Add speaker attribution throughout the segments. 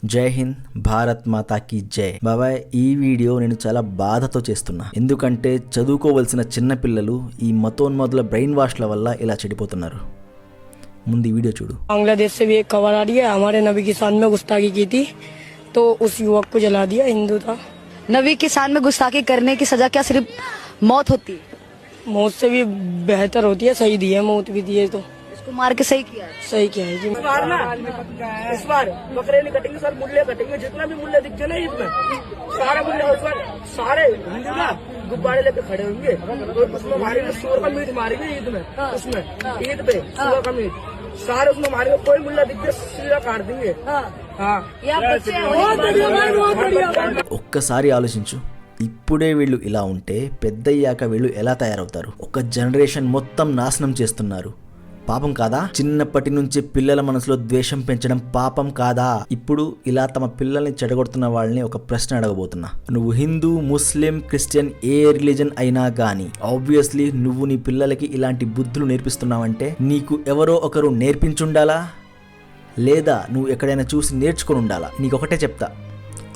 Speaker 1: జై హింద్, భారత్ మాతాకి జై. బాబాయ్, ఈ వీడియో నేను చాలా బాధతో చేస్తున్నా. ఎందుకంటే చదువుకోవలసిన చిన్న పిల్లలు ఈ మతోన్మాదుల బ్రెయిన్ వాష్ల వల్ల ఇలా చెడిపోతున్నారు. ముందు ఈ వీడియో చూడు.
Speaker 2: बांग्लादेश से भी एक खबर आ रही है, हमारे नबी की शान में गुस्ताखी की थी तो उस युवक को जला दिया, हिंदू था।
Speaker 3: नबी की शान में गुस्ताखी करने की सजा क्या सिर्फ मौत होती है?
Speaker 2: मौत से भी बेहतर होती है, सही दी है, मौत भी दी है तो
Speaker 3: इसको मार के सही किया है।
Speaker 2: सही क्या है जी।
Speaker 4: इस बार बकरे नहीं कटेंगे सर, मुल्ले कटेंगे। जितना भी मुल्ले दिखते ना ईद में, सारे मुल्ले इस बार सारे हिंदू ना गुब्बारे लेके खड़े होंगे और उसमें मारेंगे, सूअर का मीट मारेंगे ईद में। उसमें ईद पे सूअर का मीट सारे उसमें मारेंगे। कोई मुल्ला दिखते सीधा काट देंगे। हाँ,
Speaker 1: ఒక్కసారి ఆలోచించు. ఇప్పుడే వీళ్ళు ఇలా ఉంటే పెద్దయ్యాక వీళ్ళు ఎలా తయారవుతారు? ఒక జనరేషన్ మొత్తం నాశనం చేస్తున్నారు. పాపం కాదా? చిన్నప్పటి నుంచి పిల్లల మనసులో ద్వేషం పెంచడం పాపం కాదా? ఇప్పుడు ఇలా తమ పిల్లల్ని చెడగొడుతున్న వాళ్ళని ఒక ప్రశ్న అడగబోతున్నా. నువ్వు హిందూ, ముస్లిం, క్రిస్టియన్, ఏ రిలీజన్ అయినా గానీ ఆబ్వియస్లీ నువ్వు నీ పిల్లలకి ఇలాంటి బుద్ధులు నేర్పిస్తున్నావంటే నీకు ఎవరో ఒకరు నేర్పించుండాలా, లేదా నువ్వు ఎక్కడైనా చూసి నేర్చుకుని ఉండాలా. నీకొకటే చెప్తా,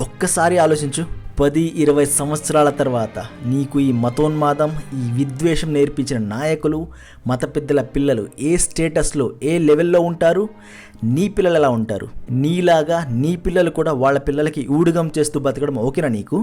Speaker 1: ఒక్కసారి ఆలోచించు. 10-20 సంవత్సరాల తర్వాత నీకు ఈ మతోన్మాదం, ఈ విద్వేషం నేర్పించిన నాయకులు, మత పెద్దల పిల్లలు ఏ స్టేటస్లో, ఏ లెవెల్లో ఉంటారు? నీ పిల్లలు ఎలా ఉంటారు? నీలాగా నీ పిల్లలు కూడా వాళ్ళ పిల్లలకి ఊడిగం చేస్తూ బతకడం ఓకేనా నీకు?